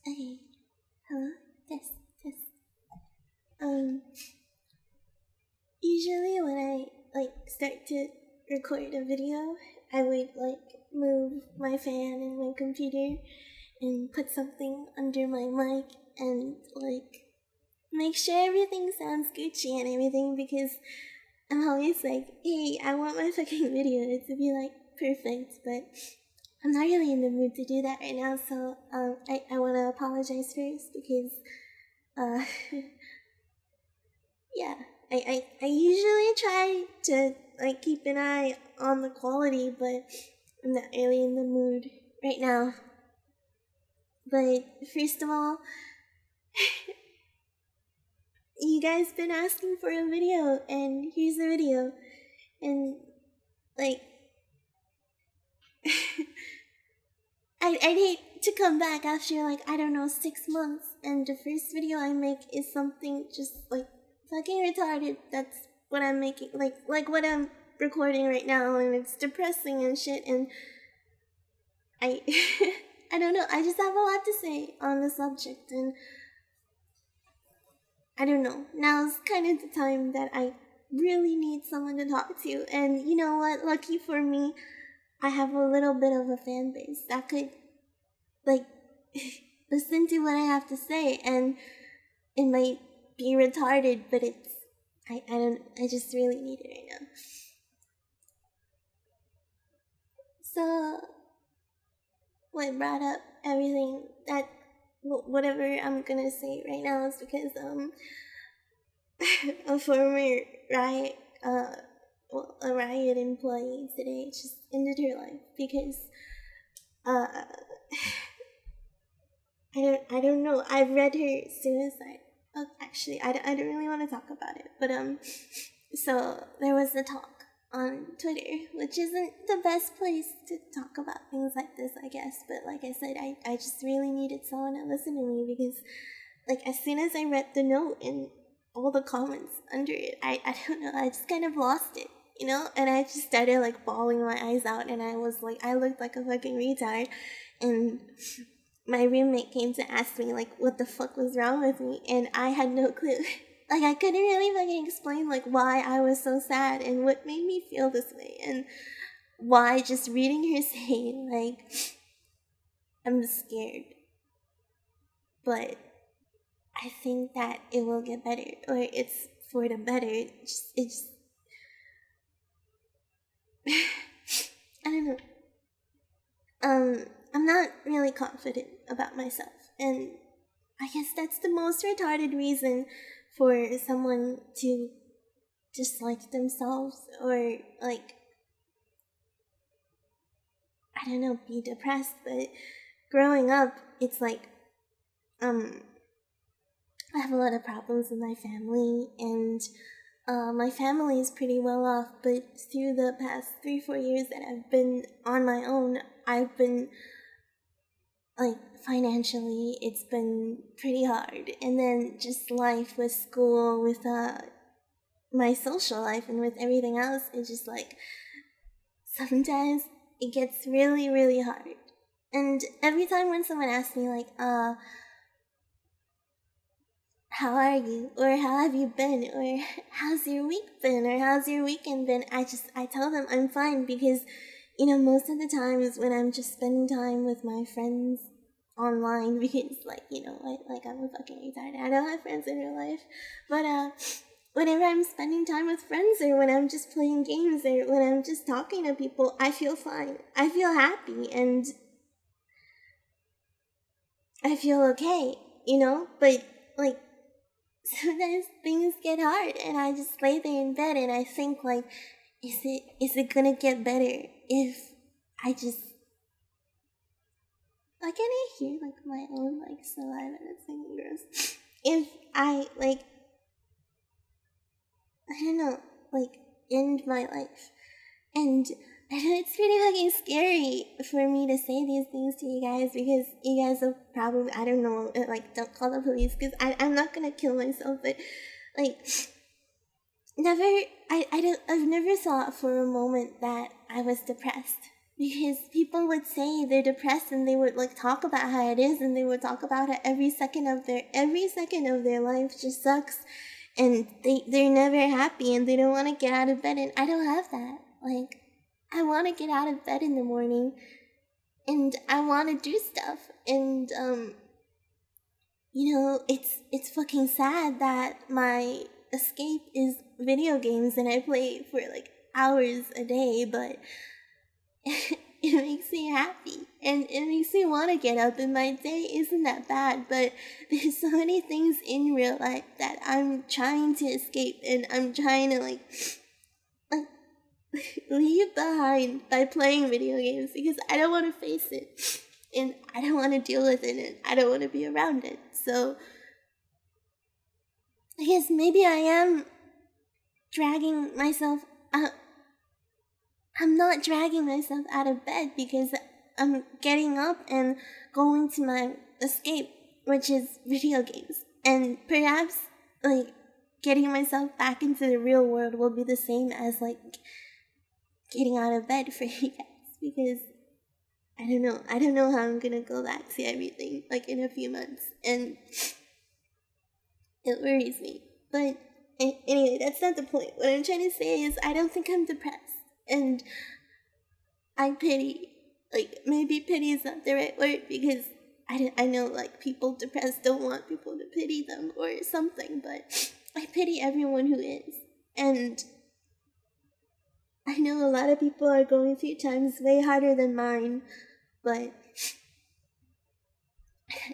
Okay. Hello? Yes. Um, Usually when I, start to record a video, I would, move my fan and my computer and put something under my mic and, make sure everything sounds Gucci and everything because I'm always like, hey, I want my fucking video to be, perfect, but I'm not really in the mood to do that right now, so I want to apologize first because, uh, yeah, I usually try to keep an eye on the quality, but I'm not really in the mood right now. But first of all, you guys been asking for a video, and here's the video, and like. I'd hate to come back after, I don't know, 6 months, and the first video I make is something just, fucking retarded. That's what I'm making, like what I'm recording right now, and it's depressing and shit, and I, I don't know, I just have a lot to say on the subject, and I don't know, now's kind of the time that I really need someone to talk to, and you know what, lucky for me, I have a little bit of a fan base that could, listen to what I have to say, and it might be retarded, but I just really need it right now. So, what brought up everything that, whatever I'm gonna say right now is because, a former riot, a riot employee today just ended her life because, I don't know. I've read her suicide. Oh, actually, I don't really want to talk about it. But, so there was a talk on Twitter, which isn't the best place to talk about things like this, I guess. But like I said, I just really needed someone to listen to me because, as soon as I read the note and all the comments under it, I don't know, I just kind of lost it, you know? And I just started, bawling my eyes out, and I looked like a fucking retard. And my roommate came to ask me, what the fuck was wrong with me, and I had no clue. I couldn't really fucking explain, why I was so sad and what made me feel this way, and why just reading her say, I'm scared. But I think that it will get better, or it's for the better. It's I don't know. I'm not really confident about myself, and I guess that's the most retarded reason for someone to dislike themselves, or I don't know, be depressed. But growing up, it's I have a lot of problems with my family, and my family is pretty well off, but through the past 3-4 years that I've been on my own, I've been, financially, it's been pretty hard. And then just life with school, with my social life, and with everything else, it's just sometimes it gets really, really hard. And every time when someone asks me, how are you, or how have you been, or how's your week been, or how's your weekend been, I tell them I'm fine, because, most of the times when I'm just spending time with my friends online, because, I'm a fucking retard, I don't have friends in real life, but, whenever I'm spending time with friends, or when I'm just playing games, or when I'm just talking to people, I feel fine, I feel happy, and I feel okay, but, sometimes things get hard, and I just lay there in bed and I think, is it gonna get better if I just, can I hear my own saliva? That's fucking gross. If I I don't know, end my life. And I know it's pretty fucking scary for me to say these things to you guys, because you guys will probably, I don't know, don't call the police, because I'm not gonna kill myself, but, never, I've never thought for a moment that I was depressed, because people would say they're depressed and they would like talk about how it is, and they would talk about how every second of their life just sucks, and they're never happy and they don't want to get out of bed. And I don't have that. Like, I want to get out of bed in the morning and I want to do stuff. And it's fucking sad that my escape is video games and I play for like hours a day, but it makes me happy and it makes me want to get up, and my day isn't that bad. But there's so many things in real life that I'm trying to escape, and I'm trying to like leave behind by playing video games, because I don't want to face it and I don't want to deal with it and I don't want to be around it. So I guess maybe I am dragging myself out. I'm not dragging myself out of bed because I'm getting up and going to my escape, which is video games. And perhaps, like, getting myself back into the real world will be the same as, like, getting out of bed for you guys. Because, I don't know how I'm gonna go back to everything, like, in a few months. And it worries me. But, anyway, that's not the point. What I'm trying to say is I don't think I'm depressed. And I pity, like, maybe pity is not the right word, because I know, like, people depressed don't want people to pity them or something, but I pity everyone who is. And I know a lot of people are going through times way harder than mine, but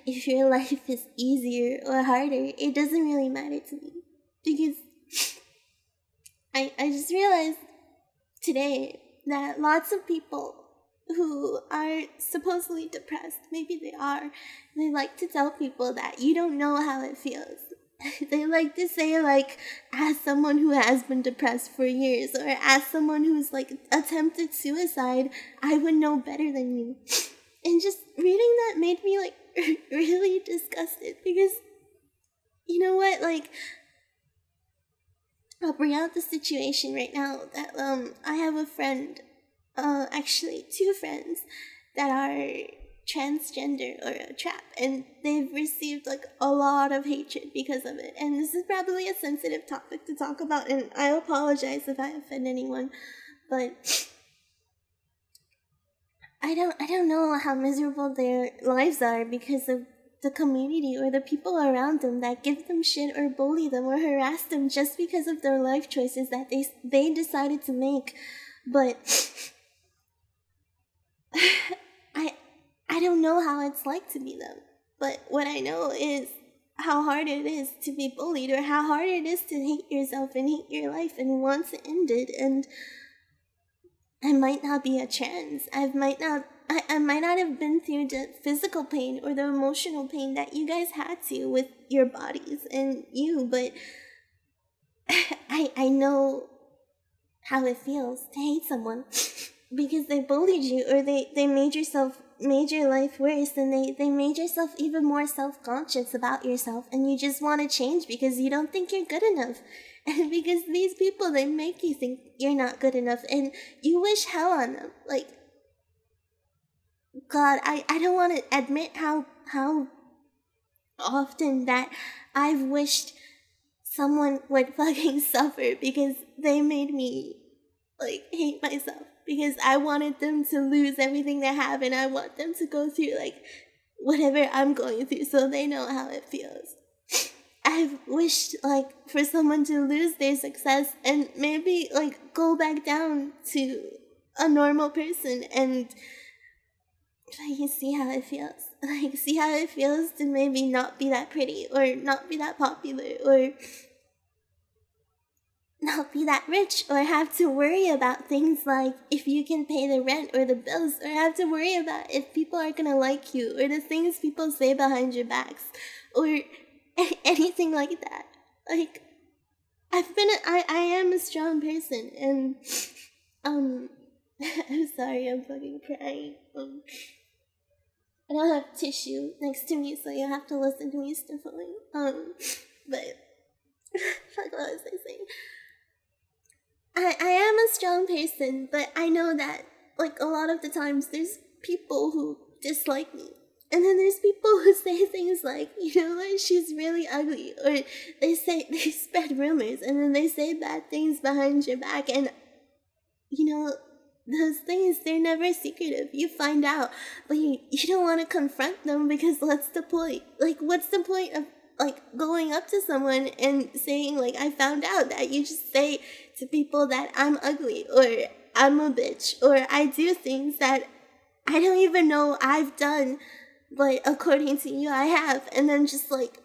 if your life is easier or harder, it doesn't really matter to me. Because I just realized today that lots of people who are supposedly depressed, maybe they like to tell people that you don't know how it feels. They like to say, like, as someone who has been depressed for years, or as someone who's like attempted suicide, I would know better than you. And just reading that made me like really disgusted, because you know what, like, I'll bring out the situation right now that I have a friend, actually two friends that are transgender or a trap, and they've received like a lot of hatred because of it. And this is probably a sensitive topic to talk about, and I apologize if I offend anyone, but I don't know how miserable their lives are because of the community or the people around them that give them shit or bully them or harass them just because of their life choices that they decided to make. But I don't know how it's like to be them. But what I know is how hard it is to be bullied, or how hard it is to hate yourself and hate your life and want to end it. And I might not be a trans. I might not have been through the physical pain or the emotional pain that you guys had to with your bodies and you, but I know how it feels to hate someone because they bullied you, or they made your life worse, and they made yourself even more self-conscious about yourself, and you just want to change because you don't think you're good enough. And because these people, they make you think you're not good enough, and you wish hell on them. Like, God, I don't want to admit how often that I've wished someone would fucking suffer because they made me, like, hate myself. Because I wanted them to lose everything they have, and I want them to go through, like, whatever I'm going through so they know how it feels. I've wished, like, for someone to lose their success and maybe, like, go back down to a normal person and, like, see how it feels. Like, see how it feels to maybe not be that pretty, or not be that popular, or not be that rich, or have to worry about things like if you can pay the rent or the bills, or have to worry about if people are gonna like you, or the things people say behind your backs, or anything like that. Like, I am a strong person, and I'm sorry, I'm fucking crying. I don't have tissue next to me, so you have to listen to me sniffling. But fuck, what was I saying? I am a strong person, but I know that like, a lot of the times there's people who dislike me. And then there's people who say things like, you know what, she's really ugly. Or they spread rumors, and then they say bad things behind your back. And, you know, those things, they're never secretive. You find out, but you don't want to confront them, because what's the point? Like, what's the point of, like, going up to someone and saying, like, I found out? That you just say to people that I'm ugly, or I'm a bitch, or I do things that I don't even know I've done, but according to you, I have. And then just, like,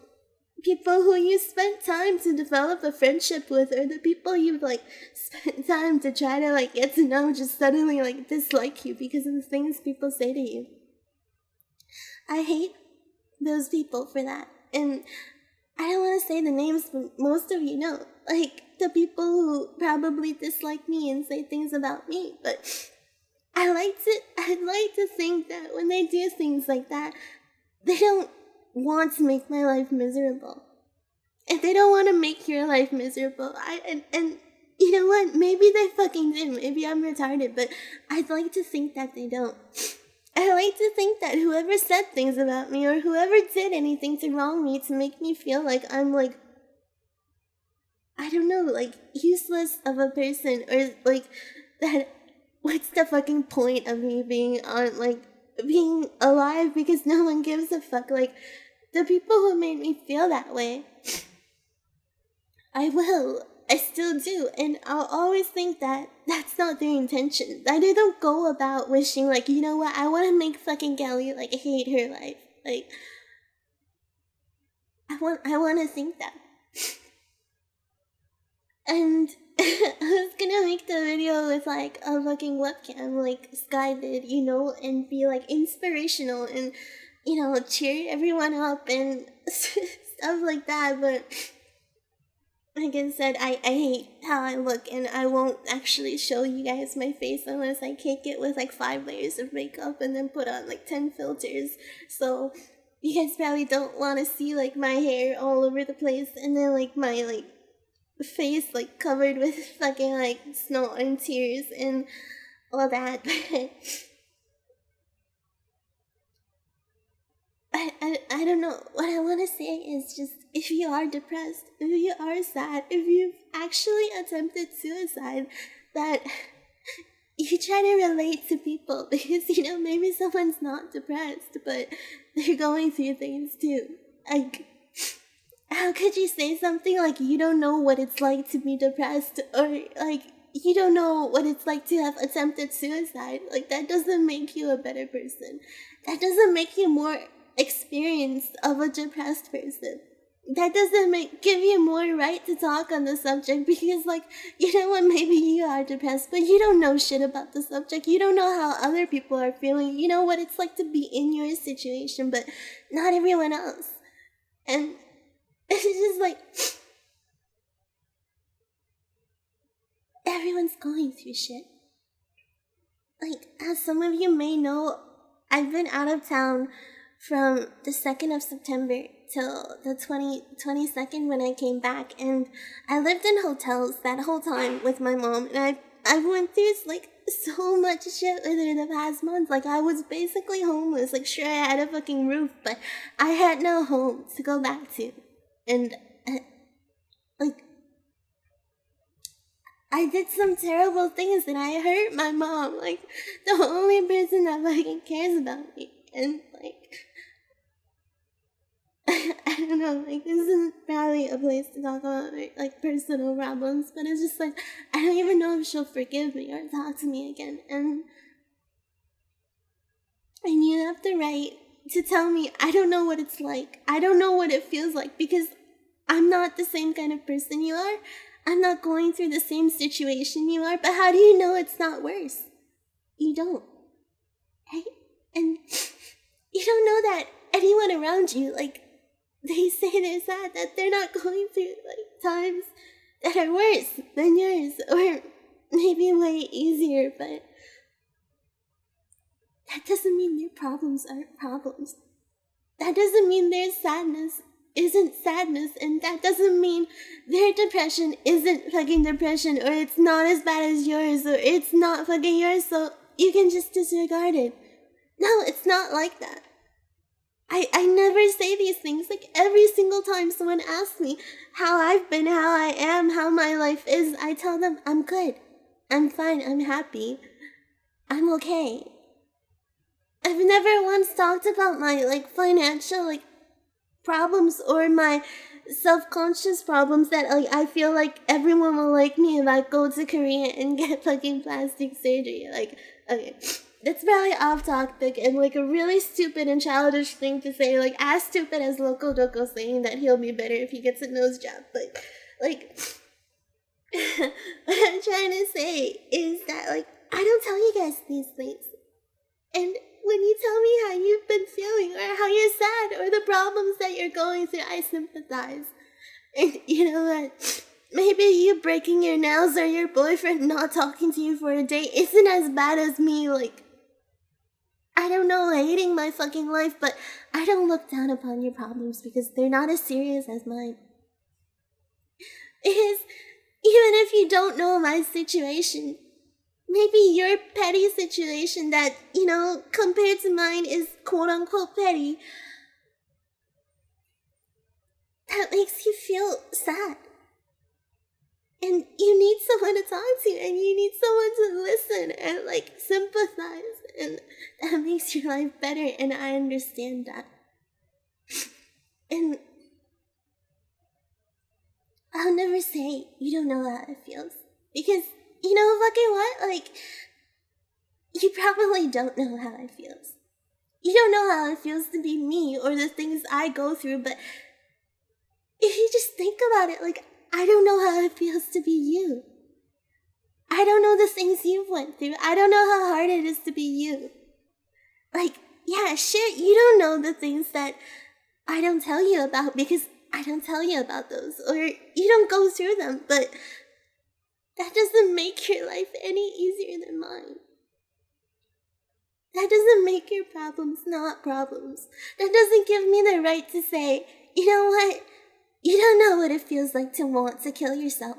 people who you spent time to develop a friendship with, or the people you've, like, spent time to try to, like, get to know, just suddenly, like, dislike you because of the things people say to you. I hate those people for that. And I don't want to say the names, but most of you know, like, the people who probably dislike me and say things about me. But I'd like to think that when they do things like that, they don't want to make my life miserable. If they don't want to make your life miserable, and you know what? Maybe they fucking did. Maybe I'm retarded, but I'd like to think that they don't. I like to think that whoever said things about me, or whoever did anything to wrong me to make me feel like I'm, like, I don't know, like, useless of a person, or, like, that, what's the fucking point of me being on, like, being alive, because no one gives a fuck. Like, the people who made me feel that way, I still do, and I'll always think that that's not their intention. That they don't go about wishing, like, you know what, I want to make fucking Kelly, like, hate her life. Like, I want to think that. And I was gonna make the video with, like, a fucking webcam, like Sky did, you know, and be, like, inspirational and, you know, cheer everyone up and stuff like that, but like I said, I hate how I look, and I won't actually show you guys my face unless I cake it with, like, 5 layers of makeup and then put on, like, 10 filters. So you guys probably don't want to see, like, my hair all over the place, and then, like, my, like, face, like, covered with fucking, like, snot and tears and all that. I don't know. What I want to say is just, if you are depressed, if you are sad, if you've actually attempted suicide, that you try to relate to people, because, you know, maybe someone's not depressed, but they're going through things too. Like, how could you say something like, you don't know what it's like to be depressed, or, like, you don't know what it's like to have attempted suicide? Like, that doesn't make you a better person. That doesn't make you more experienced of a depressed person. That doesn't give you more right to talk on the subject, because, like, you know what, maybe you are depressed, but you don't know shit about the subject. You don't know how other people are feeling. You know what it's like to be in your situation, but not everyone else. And it's just like, everyone's going through shit. Like, as some of you may know, I've been out of town from the 2nd of September till the 22nd when I came back, and I lived in hotels that whole time with my mom, and I went through, like, so much shit with her the past month. Like, I was basically homeless. Like, sure, I had a fucking roof, but I had no home to go back to. And, like, I did some terrible things, and I hurt my mom, like, the only person that fucking cares about me. And, like, I don't know, like, this isn't probably a place to talk about, like, personal problems, but it's just, like, I don't even know if she'll forgive me or talk to me again. And you have the right to tell me, I don't know what it's like. I don't know what it feels like, because I'm not the same kind of person you are. I'm not going through the same situation you are, but how do you know it's not worse? You don't, right? And you don't know that anyone around you, like, they say they're sad, that they're not going through, like, times that are worse than yours, or maybe way easier, but that doesn't mean their problems aren't problems. That doesn't mean their sadness isn't sadness, and that doesn't mean their depression isn't fucking depression, or it's not as bad as yours, or it's not fucking yours, so you can just disregard it. No, it's not like that. I never say these things. Like, every single time someone asks me how I've been, how I am, how my life is, I tell them I'm good. I'm fine. I'm happy. I'm okay. I've never once talked about my, like, financial, like, problems or my self-conscious problems that, like, I feel like everyone will like me if I go to Korea and get fucking plastic surgery. Like, okay, that's probably off topic and, like, a really stupid and childish thing to say, like, as stupid as Loco Doco saying that he'll be better if he gets a nose job, but, like, what I'm trying to say is that, like, I don't tell you guys these things. And when you tell me how you've been feeling or how you're sad or the problems that you're going through, I sympathize. And you know what? Maybe you breaking your nails or your boyfriend not talking to you for a day isn't as bad as me, like, I don't know, hating my fucking life, but I don't look down upon your problems because they're not as serious as mine. Because even if you don't know my situation, maybe your petty situation that, you know, compared to mine is quote-unquote petty, that makes you feel sad. And you need someone to talk to, and you need someone to listen and, like, sympathize, and that makes your life better, and I understand that. And I'll never say you don't know how it feels, because, you know fucking what, like, you probably don't know how it feels. You don't know how it feels to be me or the things I go through, but if you just think about it, like, I don't know how it feels to be you. I don't know the things you've went through. I don't know how hard it is to be you. Like, yeah, shit, you don't know the things that I don't tell you about because I don't tell you about those, or you don't go through them, but that doesn't make your life any easier than mine. That doesn't make your problems not problems. That doesn't give me the right to say, you know what? You don't know what it feels like to want to kill yourself.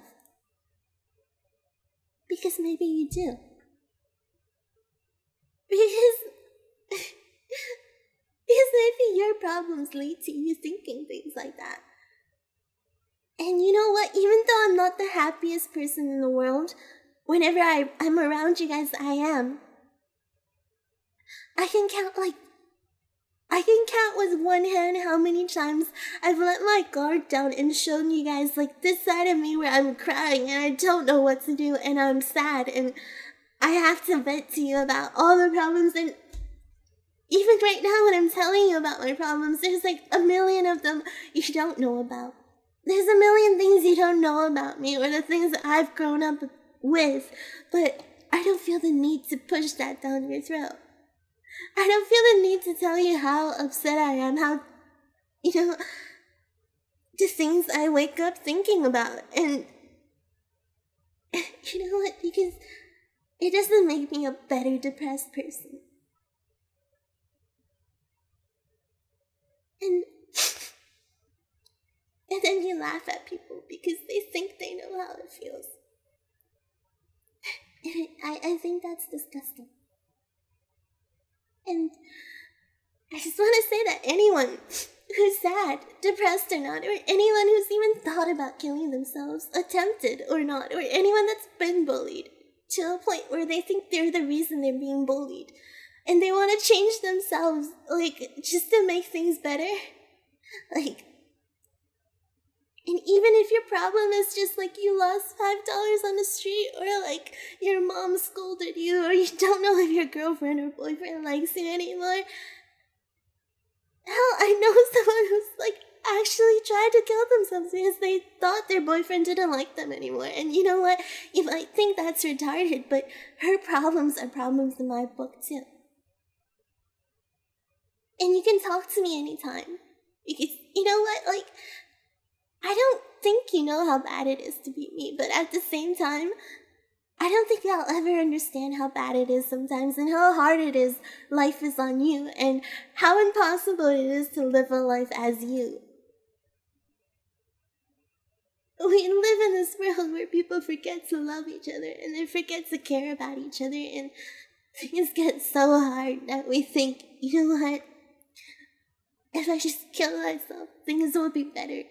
Because maybe you do. Because maybe your problems lead to you thinking things like that. And you know what? Even though I'm not the happiest person in the world, whenever I'm around you guys, I am. I can count with one hand how many times I've let my guard down and shown you guys, like, this side of me where I'm crying and I don't know what to do and I'm sad and I have to vent to you about all the problems. And even right now when I'm telling you about my problems, there's like a million of them you don't know about. There's a million things you don't know about me or the things that I've grown up with, but I don't feel the need to push that down your throat. I don't feel the need to tell you how upset I am, how, you know, the things I wake up thinking about. And you know what? Because it doesn't make me a better depressed person. And then you laugh at people because they think they know how it feels. And I think that's disgusting. And I just want to say that anyone who's sad, depressed or not, or anyone who's even thought about killing themselves, attempted or not, or anyone that's been bullied to a point where they think they're the reason they're being bullied, and they want to change themselves, like, just to make things better, like, and even if your problem is just, like, you lost $5 on the street, or, like, your mom scolded you, or you don't know if your girlfriend or boyfriend likes you anymore. Hell, I know someone who's, like, actually tried to kill themselves because they thought their boyfriend didn't like them anymore. And you know what? You might think that's retarded, but her problems are problems in my book, too. And you can talk to me anytime. Because, you know what? Like, I don't think you know how bad it is to be me, but at the same time, I don't think I'll ever understand how bad it is sometimes and how hard it is life is on you and how impossible it is to live a life as you. We live in this world where people forget to love each other and they forget to care about each other, and things get so hard that we think, you know what? If I just kill myself, things will be better.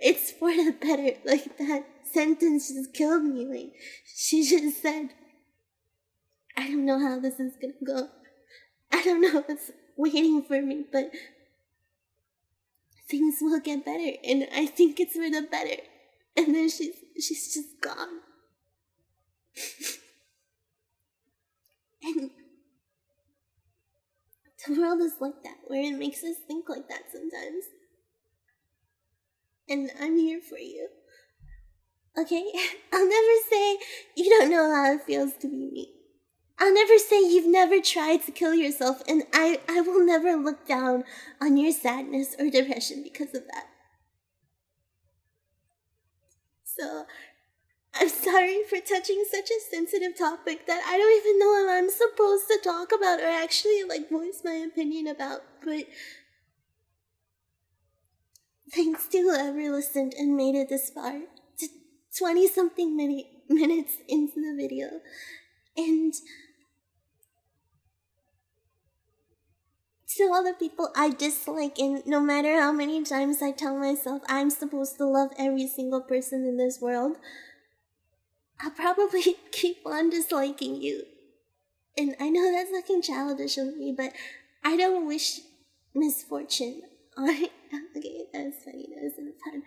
It's for the better. Like, that sentence just killed me. Like, she just said, I don't know how this is gonna go. I don't know what's waiting for me, but things will get better, and I think it's for the better. And then she's just gone. And the world is like that, where it makes us think like that sometimes. And I'm here for you. Okay? I'll never say you don't know how it feels to be me. I'll never say you've never tried to kill yourself, and I will never look down on your sadness or depression because of that. So, I'm sorry for touching such a sensitive topic that I don't even know if I'm supposed to talk about or actually, voice my opinion about, but thanks to whoever listened and made it this far, to 20-something minutes into the video. And to all the people I dislike, and no matter how many times I tell myself I'm supposed to love every single person in this world, I'll probably keep on disliking you. And I know that's looking childish of me, but I don't wish misfortune on... Okay, that was funny, that wasn't fun.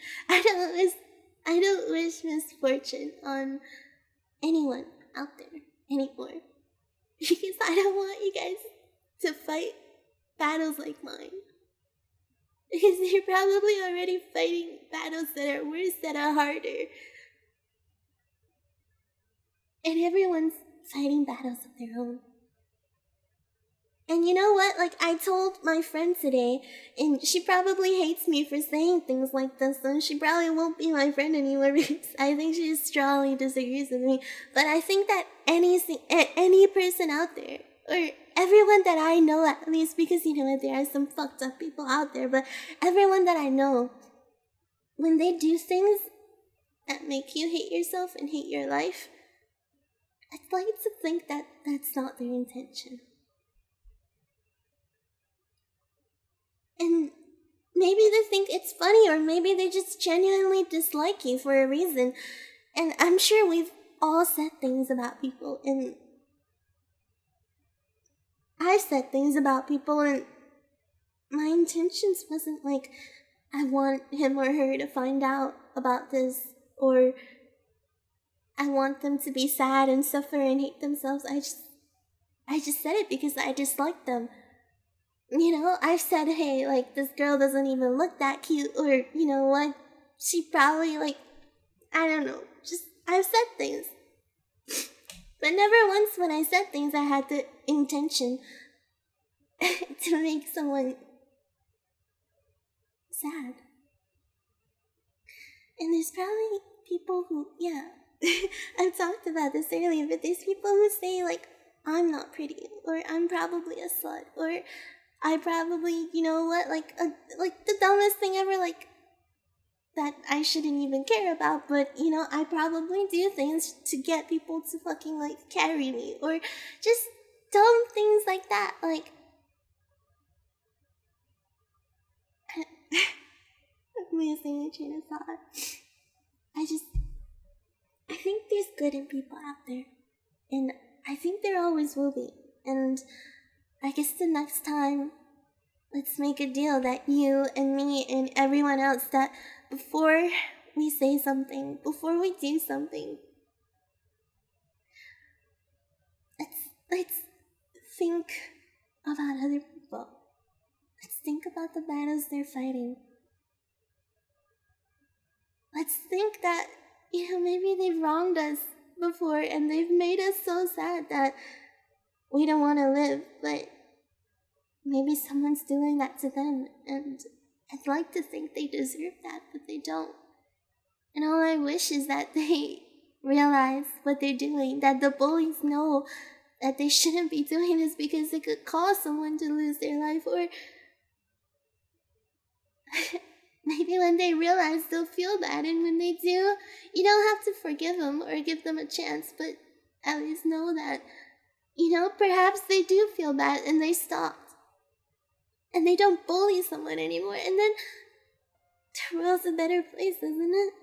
I don't wish misfortune on anyone out there anymore. Because I don't want you guys to fight battles like mine. Because you're probably already fighting battles that are worse, that are harder. And everyone's fighting battles of their own. And you know what? I told my friend today, and she probably hates me for saying things like this, and she probably won't be my friend anymore because I think she strongly disagrees with me. But I think that any person out there, or everyone that I know at least, because you know what, there are some fucked up people out there, but everyone that I know, when they do things that make you hate yourself and hate your life, I'd like to think that that's not their intention. And maybe they think it's funny, or maybe they just genuinely dislike you for a reason. And I'm sure we've all said things about people, and I've said things about people, and my intentions wasn't I want him or her to find out about this, or I want them to be sad and suffer and hate themselves. I just said it because I dislike them. You know, I've said, hey, this girl doesn't even look that cute, or, you know what, she probably, I don't know, I've said things. But never once when I said things I had the intention to make someone sad. And there's probably people who, I've talked about this earlier, but there's people who say, I'm not pretty, or I'm probably a slut, or I probably, you know what, the dumbest thing ever, that I shouldn't even care about, but, you know, I probably do things to get people to fucking, carry me, or just dumb things like that, I'm losing my train of thought. I think there's good in people out there, and I think there always will be, and I guess the next time, let's make a deal that you and me and everyone else, that before we say something, before we do something, let's think about other people. Let's think about the battles they're fighting. Let's think that, you know, maybe they've wronged us before and they've made us so sad that we don't want to live, but maybe someone's doing that to them, and I'd like to think they deserve that, but they don't. And all I wish is that they realize what they're doing, that the bullies know that they shouldn't be doing this because it could cause someone to lose their life, or maybe when they realize they'll feel bad, and when they do, you don't have to forgive them or give them a chance, but at least know that You know, perhaps they do feel bad and they stopped. And they don't bully someone anymore. And then the world's a better place, isn't it?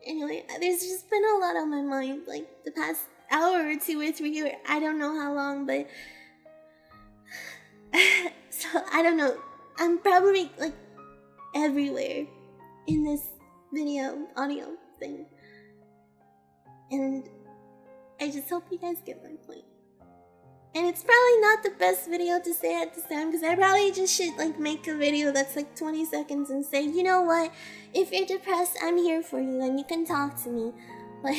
Anyway, there's just been a lot on my mind, like the past hour or 2 or 3 or I don't know how long, but so I don't know. I'm probably like everywhere in this video, audio thing. And I just hope you guys get my point. And it's probably not the best video to say at this time, because I probably just should like make a video that's like 20 seconds and say, you know what, if you're depressed, I'm here for you and you can talk to me. But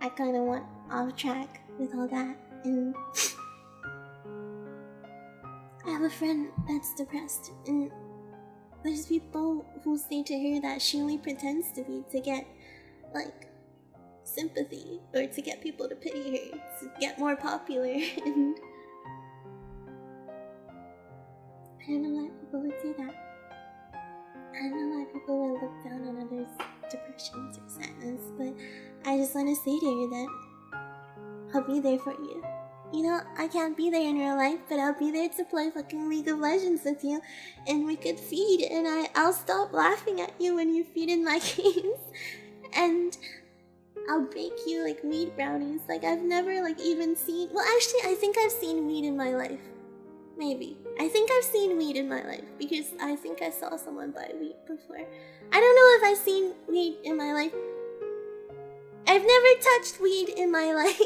I kind of went off track with all that. And I have a friend that's depressed, and there's people who say to her that she only pretends to be to get like sympathy or to get people to pity her, to get more popular. And I don't know why people would say that. I don't know why people would look down on others' depressions or sadness, but I just want to say to you that I'll be there for you. You know, I can't be there in real life, but I'll be there to play fucking League of Legends with you, and we could feed, and I'll stop laughing at you when you feed in my games, and I'll bake you like weed brownies. Like I've never like even seen, well actually I think I've seen weed in my life. Maybe. I think I've seen weed in my life because I think I saw someone buy weed before. I don't know if I've seen weed in my life. I've never touched weed in my life,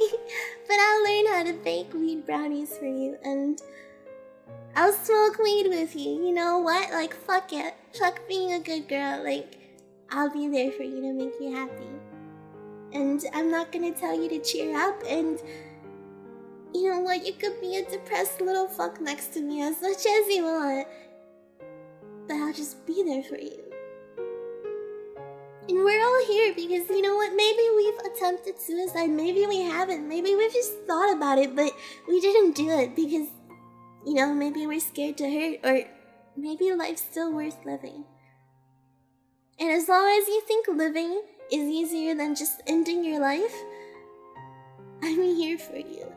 but I'll learn how to bake weed brownies for you and I'll smoke weed with you. You know what? Like fuck it. Fuck being a good girl. Like I'll be there for you to make you happy. And I'm not gonna tell you to cheer up, and you know what, you could be a depressed little fuck next to me as much as you want, but I'll just be there for you. And we're all here because, you know what, maybe we've attempted suicide, maybe we haven't, maybe we've just thought about it, but we didn't do it because, you know, maybe we're scared to hurt, or maybe life's still worth living. And as long as you think living is easier than just ending your life, I'm here for you.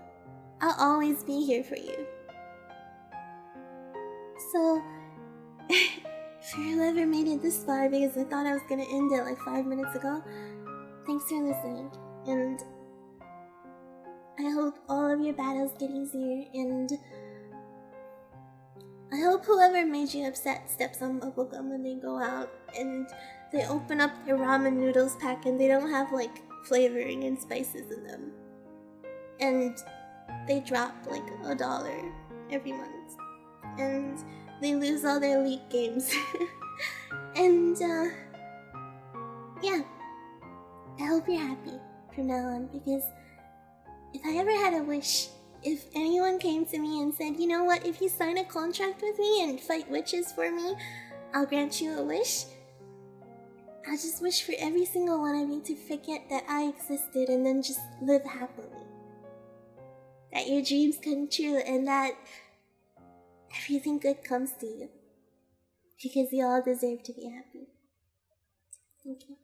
I'll always be here for you. So, if you ever made it this far, because I thought I was gonna end it like 5 minutes ago, thanks for listening. And I hope all of your battles get easier, and I hope whoever made you upset steps on bubblegum when they go out and they open up their ramen noodles pack and they don't have like flavoring and spices in them. And they drop like $1 every month. And they lose all their League games. And yeah. I hope you're happy from now on, because if I ever had a wish, if anyone came to me and said, you know what, if you sign a contract with me and fight witches for me, I'll grant you a wish, I just wish for every single one of you to forget that I existed and then just live happily. That your dreams come true and that everything good comes to you. Because you all deserve to be happy. Thank you.